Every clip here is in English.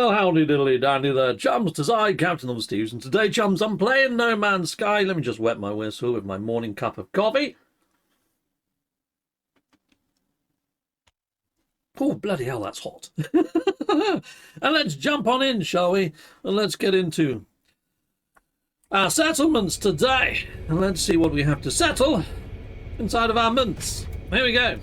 Well, howdy diddly dandy there, chums. 'Tis I, Captain of the Steves, and today, chums, I'm playing No Man's Sky. Let me just wet my whistle with my morning cup of coffee. Oh, bloody hell, that's hot. And let's jump on in, shall we? And let's get into our settlements today. And let's see what we have to settle inside of our mints. Here we go.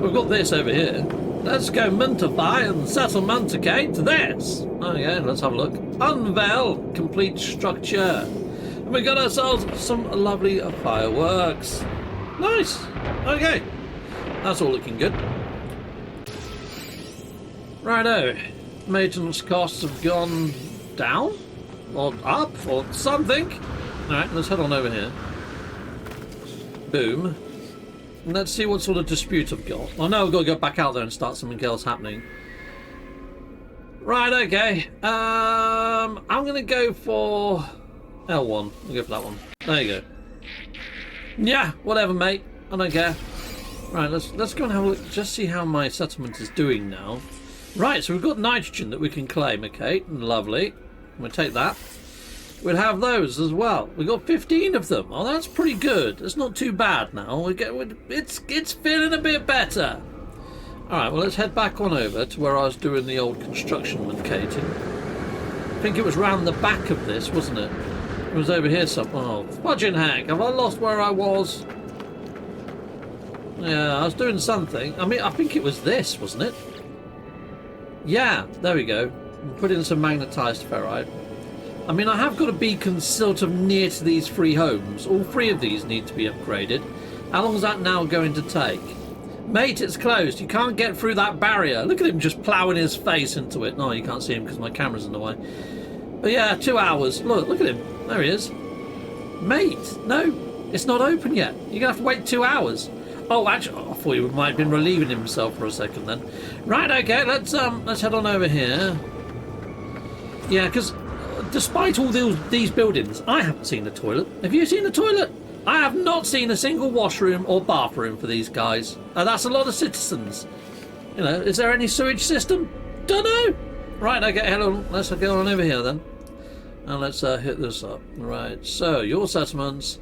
We've got this over here. Let's go mintify and settlementicate this. Okay, let's have a look. Unveil complete structure. And we got ourselves some lovely fireworks. Nice. Okay. That's all looking good. Righto. Maintenance costs have gone down? Or up? Or something? Alright, let's head on over here. Boom. And let's see what sort of dispute I've got. I know I've got to go back out there and start something else happening. Right, okay. I'm going to go for L1. I'll go for that one. There you go. Yeah, whatever, mate. I don't care. Right, let's go and have a look. Just see how my settlement is doing now. Right, so we've got nitrogen that we can claim. Okay, lovely. We'll take that. We'll have those as well. We've got 15 of them. Oh, that's pretty good. It's not too bad now. It's feeling a bit better. Alright, well, let's head back on over to where I was doing the old construction locating. I think it was round the back of this, wasn't it? It was over here somewhere. Oh, fudging heck. Have I lost where I was? Yeah, I was doing something. I mean, I think it was this, wasn't it? Yeah, there we go. Put in some magnetized ferrite. I mean, I have got a beacon sort of near to these three homes. All three of these need to be upgraded. How long is that now going to take? Mate, it's closed. You can't get through that barrier. Look at him just ploughing his face into it. No, you can't see him because my camera's in the way. But yeah, 2 hours. Look at him. There he is. Mate, no, it's not open yet. You're going to have to wait 2 hours. Oh, actually, I thought he might have been relieving himself for a second then. Right, okay, let's head on over here. Yeah, because despite all these buildings, I haven't seen a toilet. Have you seen a toilet? I have not seen a single washroom or bathroom for these guys. That's a lot of citizens. You know, is there any sewage system? Don't know. Right, okay, hello. Let's go on over here then. And let's hit this up. Right, so your settlements.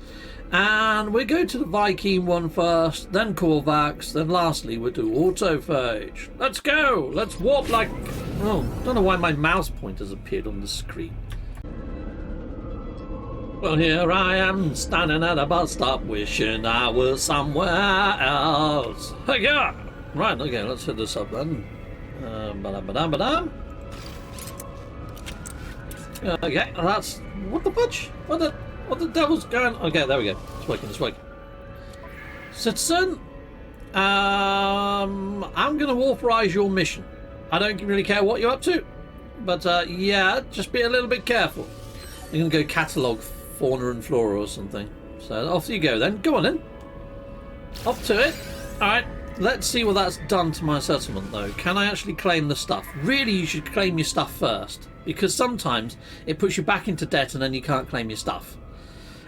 And we go to the Viking one first, then Corvax, then lastly we'll do autophage. Let's go! Let's warp like... Oh, don't know why my mouse pointer's appeared on the screen. Well, here I am, standing at a bus stop, wishing I was somewhere else. Hey, yeah! Right, okay, let's hit this up then. Ba-dum-ba-dum-ba-dum. Okay, that's... What the fudge? What the devil's going on? Okay, there we go. It's working. Citizen, I'm going to authorize your mission. I don't really care what you're up to, but yeah, just be a little bit careful. You're going to go catalogue fauna and flora or something. So off you go then. Go on then. Off to it. Alright, let's see what that's done to my settlement though. Can I actually claim the stuff? Really, you should claim your stuff first, because sometimes it puts you back into debt and then you can't claim your stuff.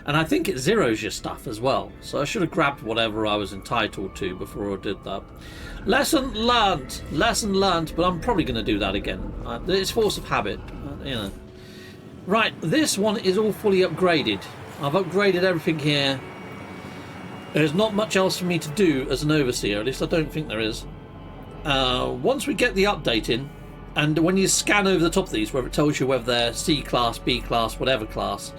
And I think it zeroes your stuff as well. So I should have grabbed whatever I was entitled to before I did that. Lesson learnt. Lesson learnt, but I'm probably going to do that again. It's force of habit, you know. Right, this one is all fully upgraded. I've upgraded everything here. There's not much else for me to do as an overseer. At least I don't think there is. Once we get the update in, and when you scan over the top of these, where it tells you whether they're C class, B class, whatever class,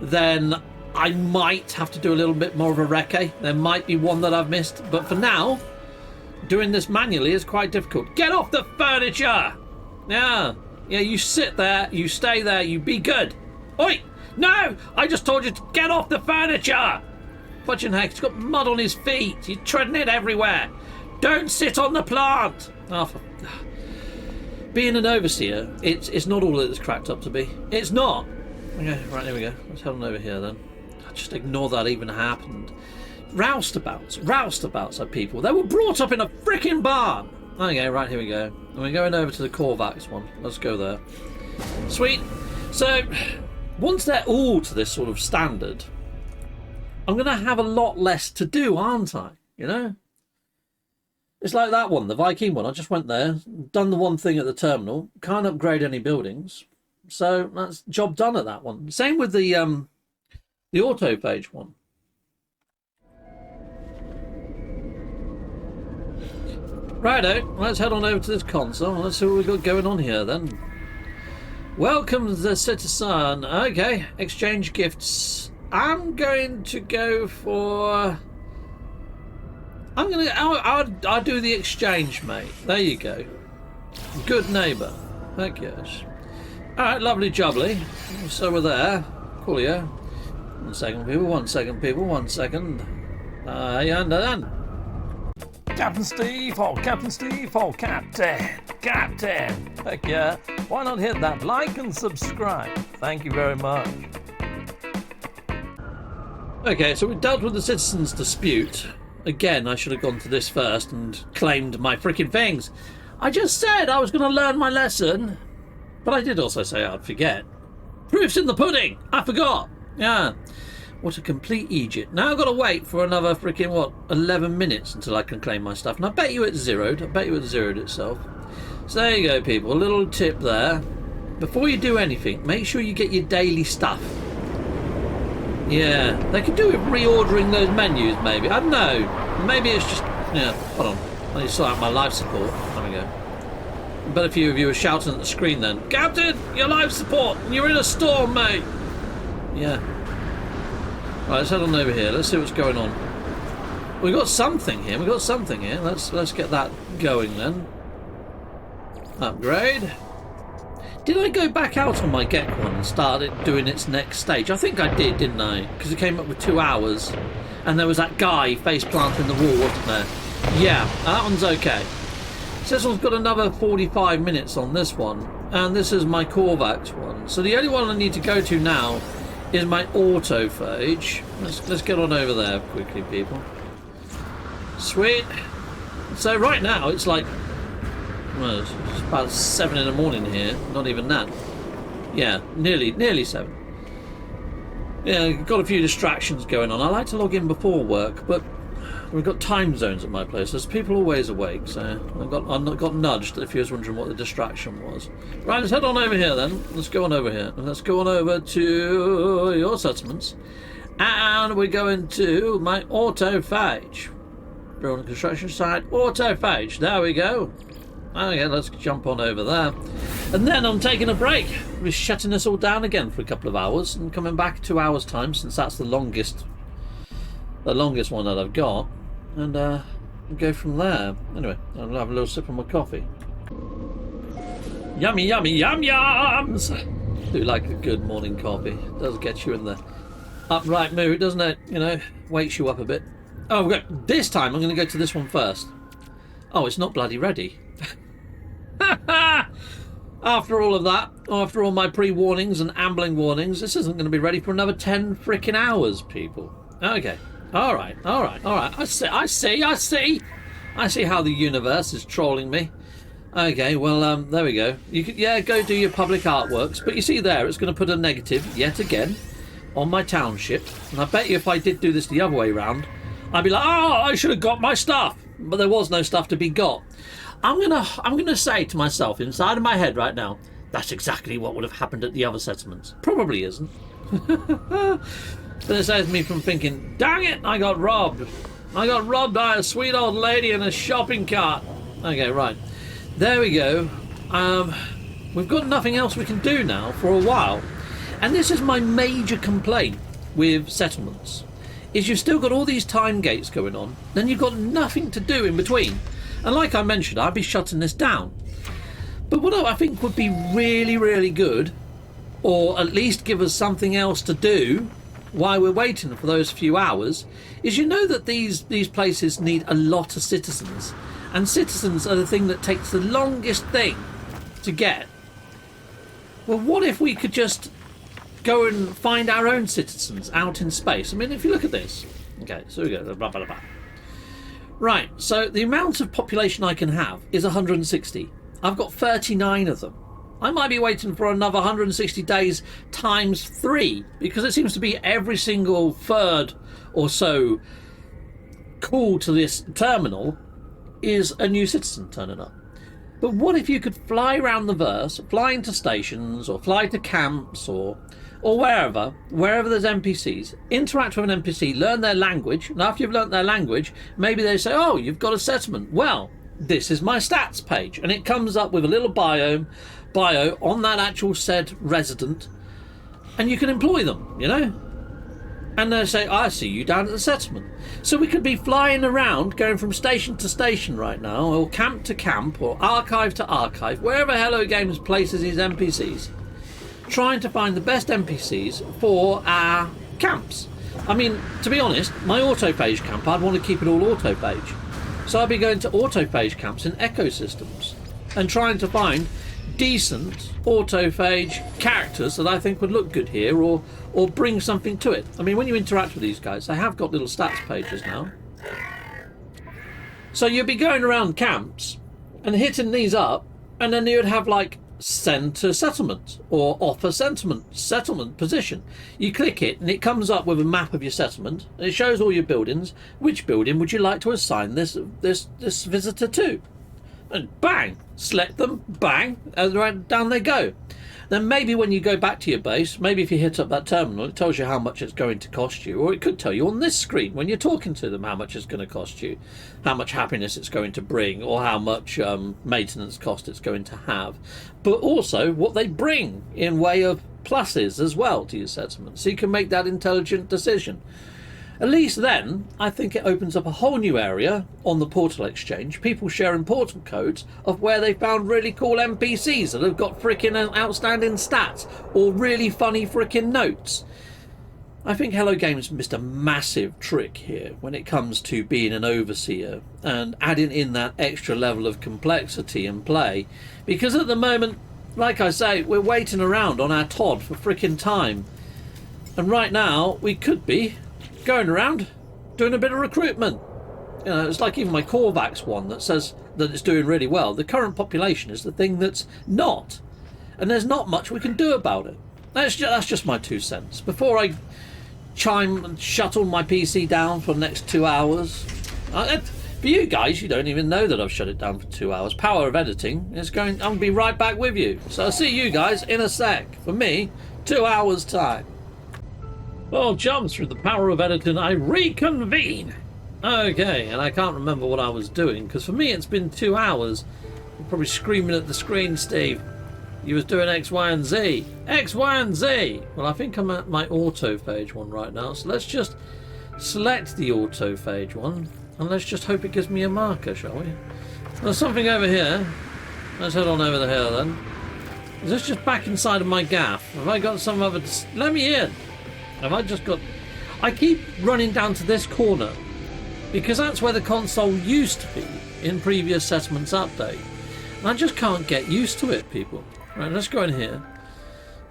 then I might have to do a little bit more of a recce. There might be one that I've missed, but for now, doing this manually is quite difficult. Get off the furniture! Yeah, you sit there, you stay there, you be good. Oi! No! I just told you to get off the furniture! Fudging heck, he's got mud on his feet. He's treading it everywhere. Don't sit on the plant! Oh, being an overseer, it's not all that it's cracked up to be. It's not. Okay, right, here we go. Let's head on over here then. Just ignore that even happened. Roustabouts are people. They were brought up in a freaking barn. Okay, right, here we go. And we're going over to the Corvax one. Let's go there. Sweet. So, once they're all to this sort of standard, I'm going to have a lot less to do, aren't I? You know? It's like that one, the Viking one. I just went there, done the one thing at the terminal, can't upgrade any buildings. So that's job done at that one. Same with the autophage one. Righto, let's head on over to this console. Let's see what we've got going on here then. Welcome the citizen. Okay, exchange gifts. I'm going to go for... I'll do the exchange, mate. There you go. Good neighbour. Heck yes. Alright, lovely jubbly. So we're there. Coolio. 1 second, people. 1 second, people. 1 second. Yeah, done. Captain Steve, oh Captain Steve, oh Captain. Heck yeah. Why not hit that like and subscribe? Thank you very much. Okay, so we dealt with the citizens' dispute. Again, I should have gone to this first and claimed my freaking things. I just said I was going to learn my lesson. But I did also say I'd forget. Proof's in the pudding! I forgot! Yeah. What a complete Egypt. Now I've got to wait for another freaking, 11 minutes until I can claim my stuff. And I bet you it's zeroed. I bet you it's zeroed itself. So there you go, people. A little tip there. Before you do anything, make sure you get your daily stuff. Yeah. They could do with reordering those menus, maybe. I don't know. Maybe it's just... Yeah, hold on. I need to sort out my life support. There we go. But a few of you are shouting at the screen then. Captain, your life support! You're in a storm, mate! Yeah. Right, let's head on over here. Let's see what's going on. We've got something here. Let's get that going then. Upgrade. Did I go back out on my Gek one and start it doing its next stage? I think I did, didn't I? Because it came up with 2 hours. And there was that guy face planting the wall, wasn't there? Yeah, that one's okay. So this one's got another 45 minutes on this one, and this is my Korvax one. So the only one I need to go to now is my autophage. Let's get on over there quickly, people. Sweet. So right now it's like, well, it's about 7 in the morning here. Not even that. Yeah, nearly 7. Yeah, got a few distractions going on. I like to log in before work, but we've got time zones at my place. There's people always awake, so I got nudged if you was wondering what the distraction was. Right, let's head on over here then. Let's go on over here. Let's go on over to your settlements. And we're going to my autophage. We're on the construction site. Autophage. There we go. Okay, let's jump on over there. And then I'm taking a break. We're shutting this all down again for a couple of hours and coming back 2 hours time, since that's the longest one that I've got, and go from there. Anyway, I'll have a little sip of my coffee. Yummy, yummy, yum yums! Do like a good morning coffee. It does get you in the upright mood, doesn't it? You know, wakes you up a bit. Oh, okay. This time I'm going to go to this one first. Oh, it's not bloody ready. After all of that, after all my pre-warnings and ambling warnings, this isn't going to be ready for another 10 freaking hours, people. Okay. All right. I see how the universe is trolling me. Okay, well, there we go. You could, yeah, go do your public artworks, but you see there, it's going to put a negative yet again on my township. And I bet you if I did do this the other way round, I'd be like, oh, I should have got my stuff, but there was no stuff to be got. I'm gonna say to myself inside of my head right now, that's exactly what would have happened at the other settlements. Probably isn't. But it saves me from thinking, dang it, I got robbed. I got robbed by a sweet old lady in a shopping cart. Okay, right. There we go. We've got nothing else we can do now for a while. And this is my major complaint with settlements, is you've still got all these time gates going on, then you've got nothing to do in between. And like I mentioned, I'd be shutting this down. But what I think would be really, really good, or at least give us something else to do while we're waiting for those few hours, is, you know, that these places need a lot of citizens. And citizens are the thing that takes the longest thing to get. Well, what if we could just go and find our own citizens out in space? I mean, if you look at this. Okay, so we go. Blah, blah, blah. Right, so the amount of population I can have is 160. I've got 39 of them. I might be waiting for another 160 days times 3, because it seems to be every single third or so call to this terminal is a new citizen turning up. But what if you could fly around the verse, fly into stations or fly to camps or wherever there's NPCs, interact with an NPC, learn their language, and after you've learnt their language, maybe they say, oh, you've got a settlement. Well, this is my stats page, and it comes up with a little bio on that actual said resident, and you can employ them, you know? And they say, I see you down at the settlement. So we could be flying around, going from station to station right now, or camp to camp, or archive to archive, wherever Hello Games places his NPCs, trying to find the best NPCs for our camps. I mean, to be honest, my autophage camp, I'd want to keep it all autophage. So I'd be going to autophage camps in ecosystems and trying to find decent autophage characters that I think would look good here or bring something to it. I mean, when you interact with these guys, they have got little stats pages now. So you'd be going around camps and hitting these up, and then you'd have like send to settlement or offer settlement position. You click it and it comes up with a map of your settlement. It shows all your buildings. Which building would you like to assign this visitor to? And bang, select them, bang, and right down they go. Then maybe when you go back to your base, maybe if you hit up that terminal, it tells you how much it's going to cost you, or it could tell you on this screen when you're talking to them how much it's going to cost you, how much happiness it's going to bring, or how much maintenance cost it's going to have, but also what they bring in way of pluses as well to your settlement, so you can make that intelligent decision. At least then, I think it opens up a whole new area on the Portal Exchange, people sharing portal codes of where they found really cool NPCs that have got freaking outstanding stats or really funny freaking notes. I think Hello Games missed a massive trick here when it comes to being an overseer and adding in that extra level of complexity and play, because at the moment, like I say, we're waiting around on our Todd for freaking time, and right now we could be going around doing a bit of recruitment. You know, it's like even my Corvax one that says that it's doing really well. The current population is the thing that's not, and there's not much we can do about it. That's just my 2 cents. Before I shuttle my PC down for the next 2 hours. For you guys, you don't even know that I've shut it down for 2 hours. Power of editing is going. I'm gonna be right back with you. So I'll see you guys in a sec. For me, 2 hours time. Well, chums, through the power of editing, I reconvene. Okay, and I can't remember what I was doing, because for me it's been 2 hours. You're probably screaming at the screen, Steve. You was doing X, Y, and Z. X, Y, and Z! Well, I think I'm at my autophage one right now, so let's just select the autophage one, and let's just hope it gives me a marker, shall we? There's something over here. Let's head on over here, then. Is this just back inside of my gaff? Have I got some other... Let me in! Have I just got... I keep running down to this corner because that's where the console used to be in previous settlements update. And I just can't get used to it, people. Right, let's go in here.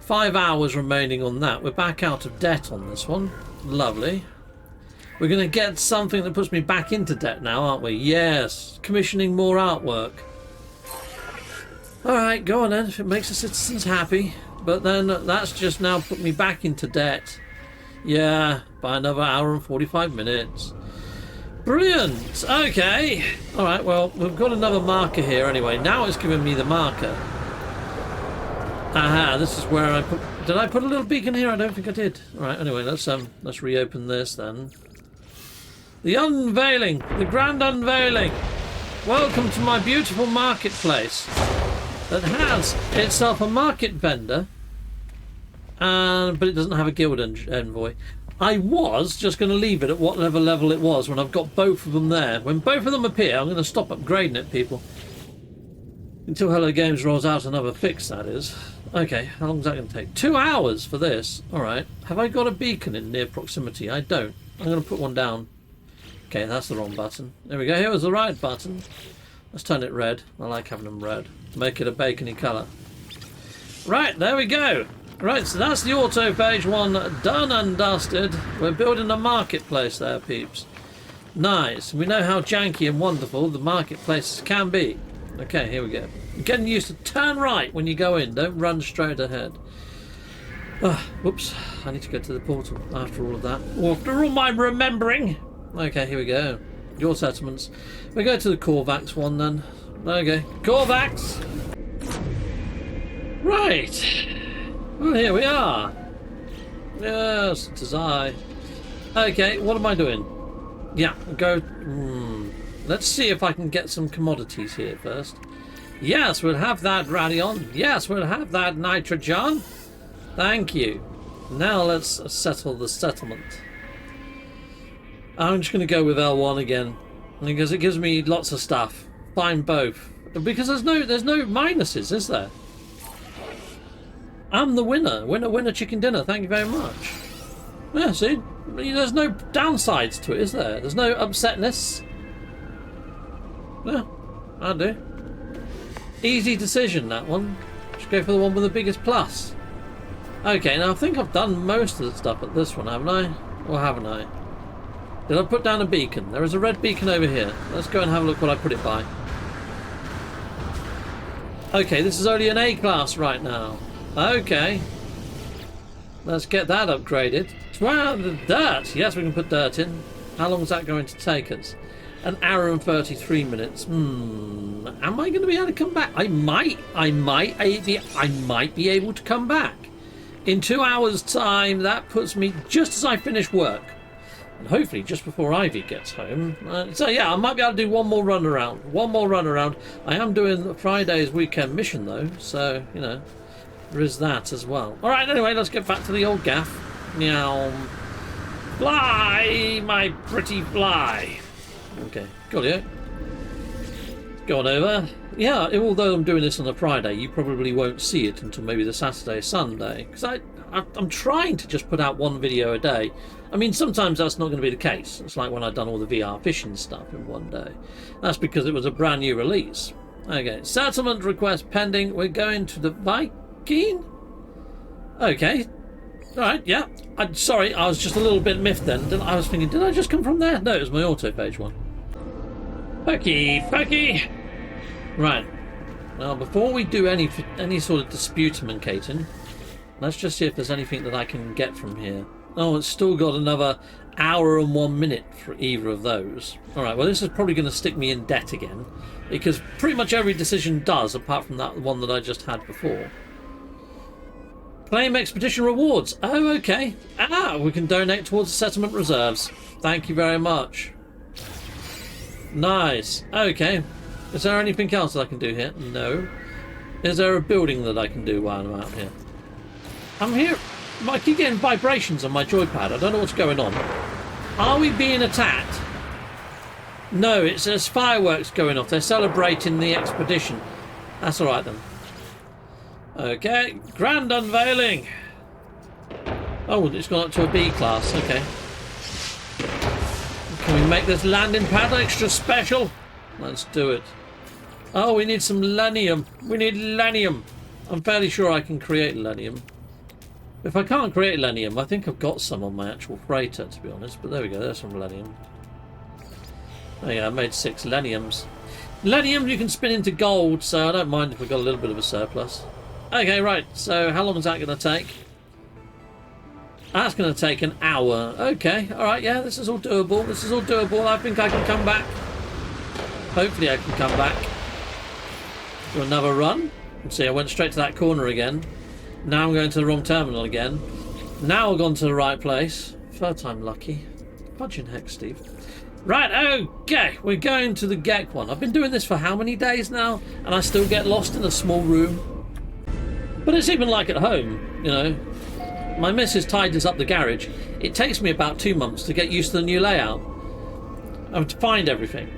5 hours remaining on that. We're back out of debt on this one. Lovely. We're going to get something that puts me back into debt now, aren't we? Yes. Commissioning more artwork. Alright, go on then, if it makes the citizens happy. But then that's just now put me back into debt. Yeah, by another hour and 45 minutes. Brilliant. Okay. All right, well, we've got another marker here anyway. Now it's giving me the marker. Aha, this is where I put... Did I put a little beacon here? I don't think I did. All right, anyway, let's reopen this then. The unveiling. The grand unveiling. Welcome to my beautiful marketplace that has itself a market vendor. But it doesn't have a guild envoy. I was just going to leave it at whatever level it was when I've got both of them there. When both of them appear, I'm going to stop upgrading it, people. Until Hello Games rolls out another fix, that is. Okay, how long is that going to take? 2 hours for this. Alright. Have I got a beacon in near proximity? I don't. I'm going to put one down. Okay, that's the wrong button. There we go. Here was the right button. Let's turn it red. I like having them red. Make it a bacony colour. Right, there we go. Right, so that's the autophage one done and dusted. We're building a marketplace there, peeps. Nice. We know how janky and wonderful the marketplaces can be. Okay, here we go. You're getting used to turn right when you go in. Don't run straight ahead. Whoops. I need to go to the portal after all of that. After all my remembering. Okay, here we go. your settlements. We go to the Korvax one then. Okay, Korvax! Right. Well, here we are. Yes, it is I. Okay, what am I doing? Yeah, go... Let's see if I can get some commodities here first. Yes, we'll have that radion. Yes, we'll have that nitrogen. Thank you. Now let's settle the settlement. I'm just going to go with L1 again because it gives me lots of stuff. Find both because there's no minuses, is there? I'm the winner. Winner, chicken dinner. Thank you very much. Yeah, see, there's no downsides to it, is there? There's no upsetness. Yeah, I do. Easy decision, that one. Just go for the one with the biggest plus. Okay, now I think I've done most of the stuff at this one, haven't I? Or haven't I? Did I put down a beacon? There is a red beacon over here. Let's go and have a look what I put it by. Okay, this is only an A class right now. Okay. Let's get that upgraded. Wow, the dirt. Yes, we can put dirt in. How long is that going to take us? An hour and 33 minutes. Am I going to be able to come back? I might be able to come back. In 2 hours' time, that puts me just as I finish work. And hopefully just before Ivy gets home. So yeah, I might be able to do one more run around. I am doing Friday's weekend mission though, so, you know, there is that as well. Alright, anyway, let's get back to the old gaff. Meow. Fly, my pretty fly. Okay, got it. Go on over. Yeah, although I'm doing this on a Friday, you probably won't see it until maybe the Saturday, Sunday. Because I'm trying to just put out one video a day. I mean, sometimes that's not going to be the case. It's like when I've done all the VR fishing stuff in one day. That's because it was a brand new release. Okay, settlement request pending. We're going to the Viking? Okay. Alright, yeah. I'm sorry, I was just a little bit miffed then. I was thinking, did I just come from there? No, it was my autopage one. Fucky. Right. Now, before we do any sort of disputemencating, let's just see if there's anything that I can get from here. Oh, it's still got another hour and 1 minute for either of those. Alright, well this is probably going to stick me in debt again, because pretty much every decision does, apart from that one that I just had before. Claim expedition rewards. Oh, okay. We can donate towards the settlement reserves. Thank you very much. Nice. Okay. Is there anything else that I can do here? No. Is there a building that I can do while I'm out here? I'm here. I keep getting vibrations on my joypad. I don't know what's going on. Are we being attacked? No, there's fireworks going off. They're celebrating the expedition. That's all right then. Okay, grand unveiling. Oh, it's gone up to a B class. Okay. Can we make this landing pad extra special? Let's do it. Oh, we need some lenium. We need lenium. I'm fairly sure I can create lenium. If I can't create lenium, I think I've got some on my actual freighter, to be honest. But there we go. There's some lenium. Oh yeah, I made 6 leniums. Lenium you can spin into gold, so I don't mind if we've got a little bit of a surplus. Okay, right. So how long is that going to take? That's going to take an hour. Okay, all right. Yeah, this is all doable. This is all doable. I think I can come back. Hopefully I can come back to another run. Let's see, I went straight to that corner again. Now I'm going to the wrong terminal again. Now I've gone to the right place. Third time lucky. Fudging heck, Steve. Right, okay. We're going to the Gek one. I've been doing this for how many days now? And I still get lost in a small room. But it's even like at home, you know. My missus tidies up the garage. It takes me about 2 months to get used to the new layout. I have to find everything.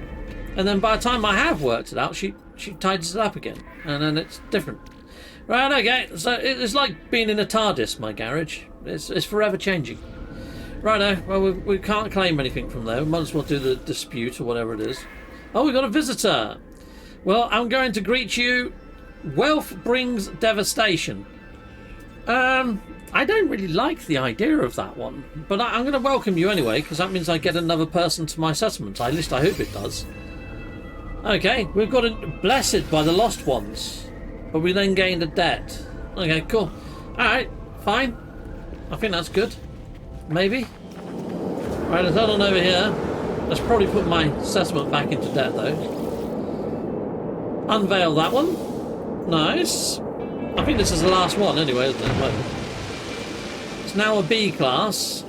And then by the time I have worked it out, she tidies it up again. And then it's different. Right, okay. So it's like being in a TARDIS, my garage. It's forever changing. Righto. Well, we can't claim anything from there. We might as well do the dispute or whatever it is. Oh, we've got a visitor. Well, I'm going to greet you. Wealth brings devastation. I don't really like the idea of that one, but I'm going to welcome you anyway, because that means I get another person to my settlement. At least I hope it does. Okay, we've got it blessed by the lost ones, but we then gained a debt. Okay, cool. Alright, fine. I think that's good. Maybe. Right, let's head on over here. Let's probably put my settlement back into debt, though. Unveil that one. Nice. I think this is the last one anyway, isn't it? Well, it's now a B class.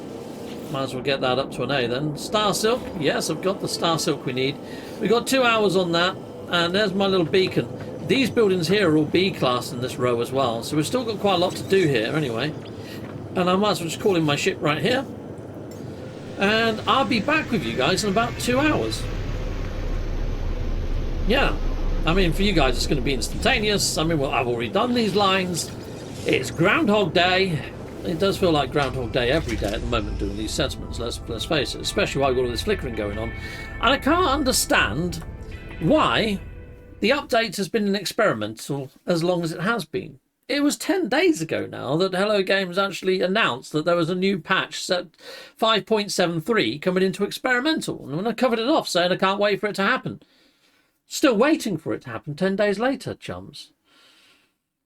Might as well get that up to an A then. Star Silk. Yes, I've got the Star Silk we need. We've got 2 hours on that. And there's my little beacon. These buildings here are all B class in this row as well. So we've still got quite a lot to do here anyway. And I might as well just call in my ship right here. And I'll be back with you guys in about 2 hours. Yeah. I mean, for you guys, it's going to be instantaneous. I mean, well, I've already done these lines. It's Groundhog Day. It does feel like Groundhog Day every day at the moment doing these settlements, let's face it. Especially while I've got all this flickering going on. And I can't understand why the update has been experimental as long as it has been. It was 10 days ago now that Hello Games actually announced that there was a new patch set 5.73 coming into experimental. And when I covered it off saying I can't wait for it to happen. Still waiting for it to happen 10 days later, chums.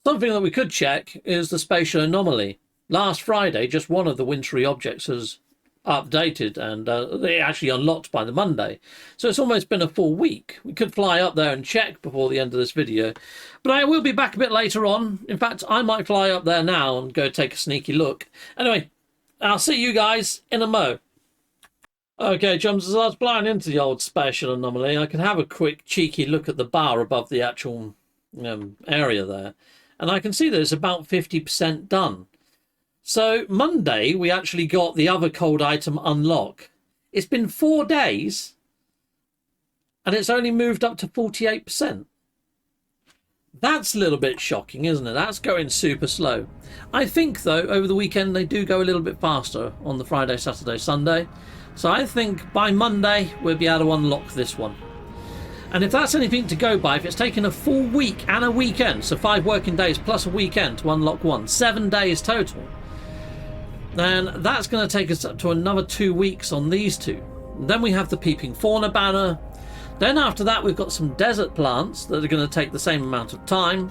Something that we could check is the spatial anomaly. Last Friday, just one of the wintry objects has updated and they actually unlocked by the Monday. So it's almost been a full week. We could fly up there and check before the end of this video. But I will be back a bit later on. In fact, I might fly up there now and go take a sneaky look. Anyway, I'll see you guys in a mo. Okay, chums, as I was flying into the old spatial anomaly, I can have a quick cheeky look at the bar above the actual area there. And I can see that it's about 50% done. So Monday, we actually got the other cold item unlock. It's been 4 days and it's only moved up to 48%. That's a little bit shocking, isn't it? That's going super slow. I think, though, over the weekend, they do go a little bit faster on the Friday, Saturday, Sunday. So I think by Monday, we'll be able to unlock this one. And if that's anything to go by, if it's taken a full week and a weekend, so 5 working days plus a weekend to unlock one, 7 days total, then that's going to take us up to another 2 weeks on these two. Then we have the Peeping Fauna banner. Then after that, we've got some desert plants that are going to take the same amount of time.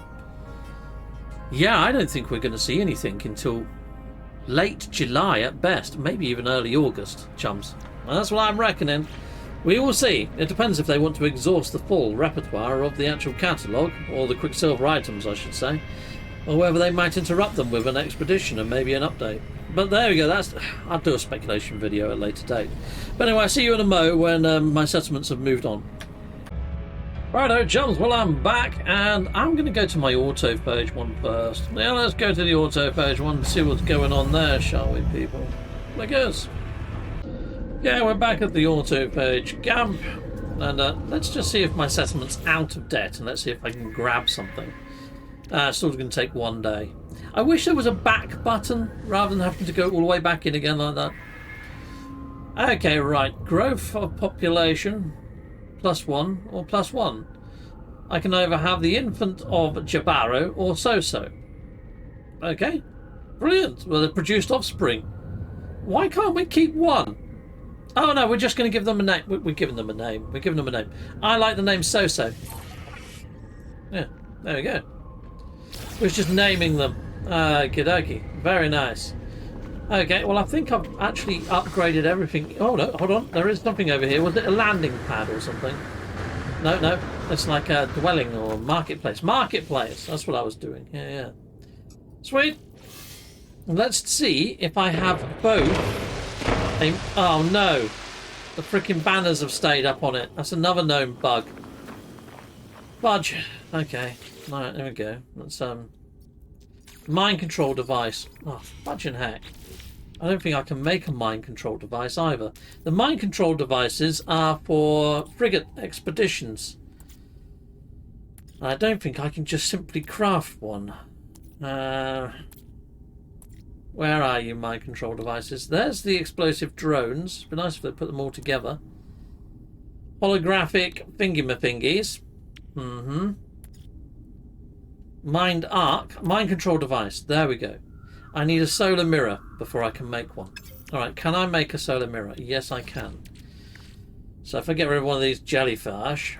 Yeah, I don't think we're going to see anything until late July at best, maybe even early August, chums. And that's what I'm reckoning. We will see. It depends if they want to exhaust the full repertoire of the actual catalogue, or the Quicksilver items, I should say, or whether they might interrupt them with an expedition and maybe an update. But there we go. I'll do a speculation video at a later date. But anyway, I'll see you in a mo when my settlements have moved on. Righto, chums, well, I'm back, and I'm going to go to my auto page one first. Yeah, let's go to the auto page one and see what's going on there, shall we, people? I guess. Yeah, we're back at the auto page camp, and let's just see if my settlement's out of debt, and let's see if I can grab something. Still going to take 1 day. I wish there was a back button rather than having to go all the way back in again like that. Okay, right. Growth of population +1 or +1. I can either have the infant of Jabaro or So-So. Okay, brilliant. Well, they've produced offspring. Why can't we keep one? Oh no, we're just going to give them a name. We're giving them a name. We're giving them a name. I like the name So-So. Yeah, there we go. We're just naming them. Okie-dokie. Very nice. Okay, well, I think I've actually upgraded everything. Oh, no, hold on. There is something over here. Was it a landing pad or something? No. It's like a dwelling or marketplace. Marketplace. That's what I was doing. Yeah. Sweet. Let's see if I have both. Oh, no. The freaking banners have stayed up on it. That's another known bug. Budge. Okay. Alright, there we go. That's, mind control device. Oh, fudging heck. I don't think I can make a mind control device either. The mind control devices are for frigate expeditions. I don't think I can just simply craft one. Where are you, mind control devices? There's the explosive drones. It'd be nice if they put them all together. Holographic thingy-ma-thingies. Mind arc. Mind control device. There we go. I need a solar mirror before I can make one. Alright, can I make a solar mirror? Yes, I can. So if I get rid of one of these jellyfish,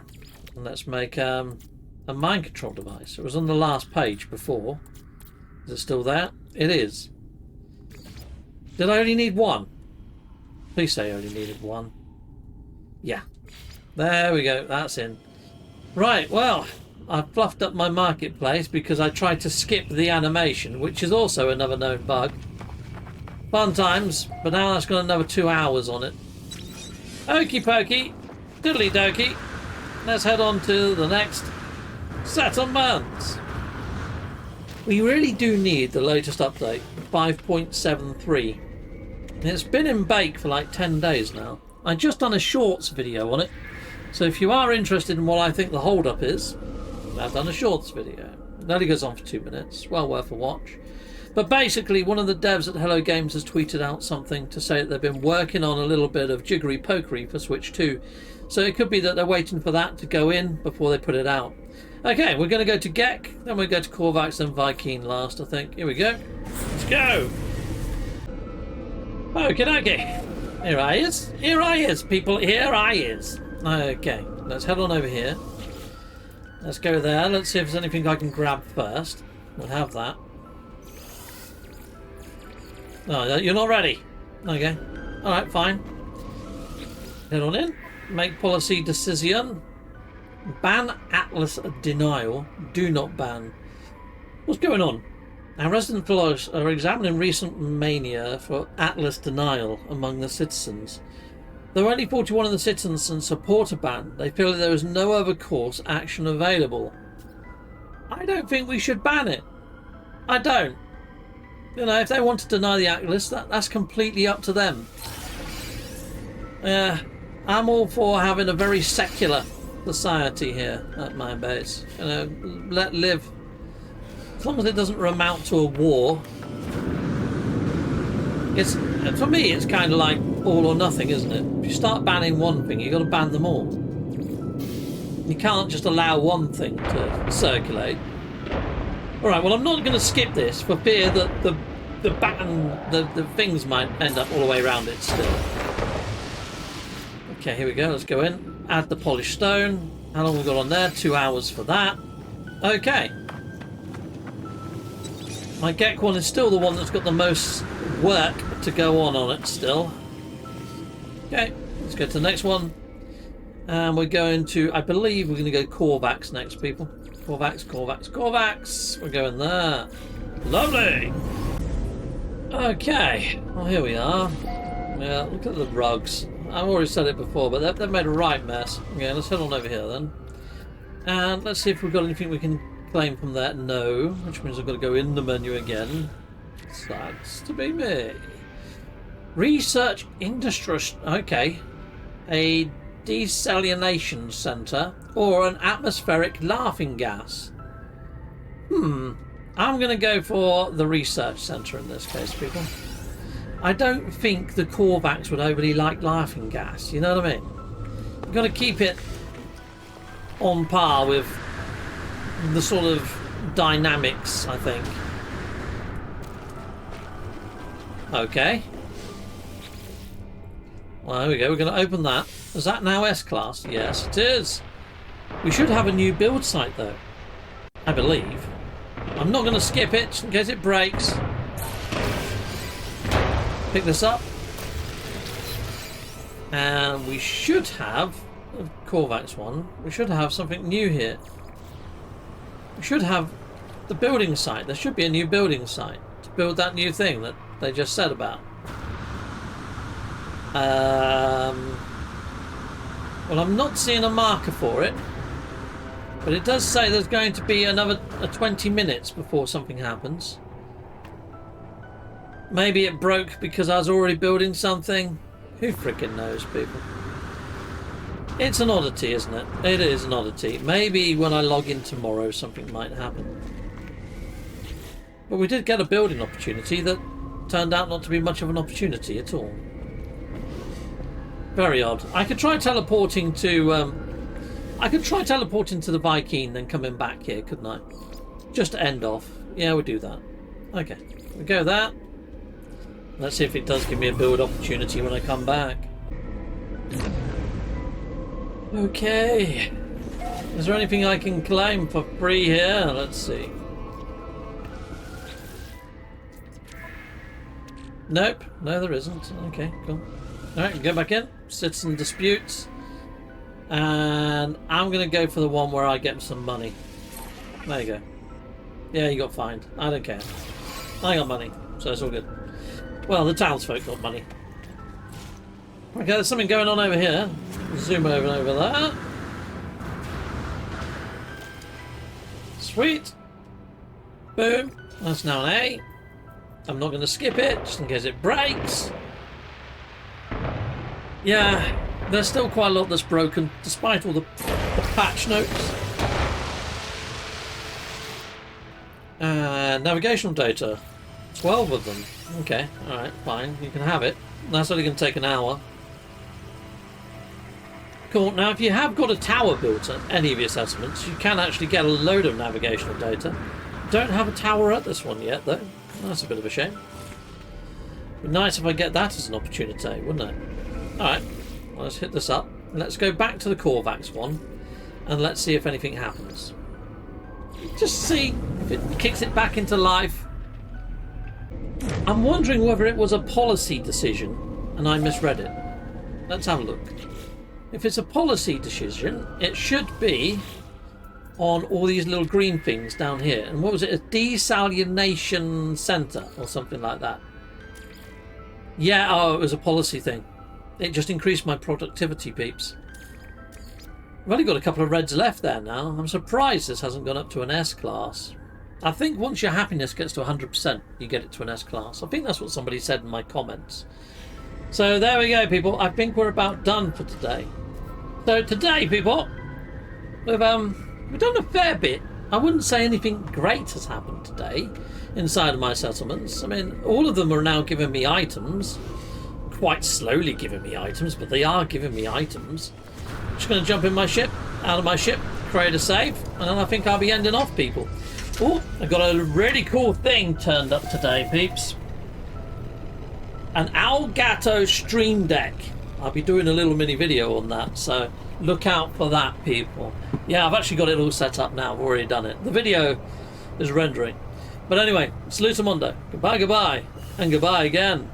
and let's make a mind control device. It was on the last page before. Is it still there? It is. Did I only need one? Please say I only needed one. Yeah. There we go. That's in. Right, well, I fluffed up my marketplace because I tried to skip the animation, which is also another known bug. Fun times, but now that's got another 2 hours on it. Okie pokie, diddly dokey. Let's head on to the next settlement. We really do need the latest update, 5.73. It's been in bake for like 10 days now. I just done a shorts video on it, so if you are interested in what I think the hold-up is, I've done a shorts video. It only goes on for 2 minutes, well worth a watch. But basically, one of the devs at Hello Games has tweeted out something to say that they've been working on a little bit of jiggery pokery for Switch 2. So it could be that they're waiting for that to go in before they put it out. Okay, we're going to go to Gek, then we'll go to Korvax, then Viking last, I think. Here we go. Let's go! Okie dokie. Here I is. Here I is, people. Here I is. Okay, let's head on over here. Let's go there. Let's see if there's anything I can grab first. We'll have that. Oh, you're not ready. Okay. Alright, fine. Head on in. Make policy decision. Ban Atlas denial. Do not ban. What's going on? Our resident fellows are examining recent mania for Atlas denial among the citizens. Though only 41 of the citizens support a ban, they feel that there is no other course action available. I don't think we should ban it. I don't. You know, if they want to deny the Atlas, that's completely up to them. I'm all for having a very secular society here at my base. You know, let live. As long as it doesn't amount to a war. It's, for me, it's kind of like all or nothing, isn't it? If you start banning one thing, you've got to ban them all. You can't just allow one thing to circulate. Alright, well, I'm not going to skip this for fear that the things might end up all the way around it still. Okay, here we go. Let's go in. Add the polished stone. How long have we got on there? 2 hours for that. Okay. My Gek one is still the one that's got the most work to go on it still. Okay, let's go to the next one. And we're going to, I believe we're going to go Korvax next, people. Korvax, Korvax, Korvax. We're going there. Lovely. Okay, well, here we are. Yeah, look at the rugs. I've already said it before, but they've made a right mess. Okay, let's head on over here then. And let's see if we've got anything we can claim from that. No, which means I've got to go in the menu again. Sucks to be me. Research industry. Okay. A desalination center or an atmospheric laughing gas. I'm going to go for the research center in this case, people. I don't think the Korvax would overly like laughing gas, you know what I mean? You've got to keep it on par with the sort of dynamics, I think. Okay. Well, there we go. We're going to open that. Is that now S-Class? Yes, it is. We should have a new build site, though. I believe. I'm not going to skip it, just in case it breaks. Pick this up. And we should have... the Korvax one. We should have something new here. We should have the building site. There should be a new building site to build that new thing that they just said about. Well, I'm not seeing a marker for it, but it does say there's going to be another 20 minutes before something happens. Maybe it broke because I was already building something. Who freaking knows, people? It's an oddity, isn't it? It is an oddity. Maybe when I log in tomorrow something might happen. But we did get a building opportunity that turned out not to be much of an opportunity at all. Very odd. I could try teleporting to the Viking, then coming back here, couldn't I? Just to end off. Yeah, we'll do that. Okay, we go there. Let's see if it does give me a build opportunity when I come back. Okay. Is there anything I can claim for free here? Let's see. Nope. No, there isn't. Okay, cool. Alright, go back in. Citizen disputes. And I'm going to go for the one where I get some money. There you go. Yeah, you got fined. I don't care. I got money, so it's all good. Well, the townsfolk got money. Okay, there's something going on over here. Zoom over there. Sweet. Boom. That's now an A. I'm not going to skip it, just in case it breaks. Yeah, there's still quite a lot that's broken, despite all the patch notes. Navigational data. 12 of them. Okay, alright, fine. You can have it. That's only going to take an hour. Cool. Now, if you have got a tower built at any of your settlements, you can actually get a load of navigational data. Don't have a tower at this one yet, though. That's a bit of a shame. It'd be nice if I get that as an opportunity, wouldn't it? Alright, well, let's hit this up. Let's go back to the Corvax one, and let's see if anything happens. Just see if it kicks it back into life. I'm wondering whether it was a policy decision, and I misread it. Let's have a look. If it's a policy decision, it should be on all these little green things down here. And what was it? A desalination centre or something like that. Yeah, oh, it was a policy thing. It just increased my productivity, peeps. I've only got a couple of reds left there now. I'm surprised this hasn't gone up to an S class. I think once your happiness gets to 100%, you get it to an S class. I think that's what somebody said in my comments. So there we go, people. I think we're about done for today. So today, people, we've done a fair bit. I wouldn't say anything great has happened today inside of my settlements. I mean, all of them are now giving me items. Quite slowly giving me items, but they are giving me items. Just going to jump in my ship, out of my ship, create a save, and then I think I'll be ending off, people. Oh, I got a really cool thing turned up today, peeps. An Elgato Stream Deck. I'll be doing a little mini video on that, so look out for that, people. Yeah, I've actually got it all set up now. I've already done it. The video is rendering. But anyway, salutamondo. Goodbye, goodbye, and goodbye again.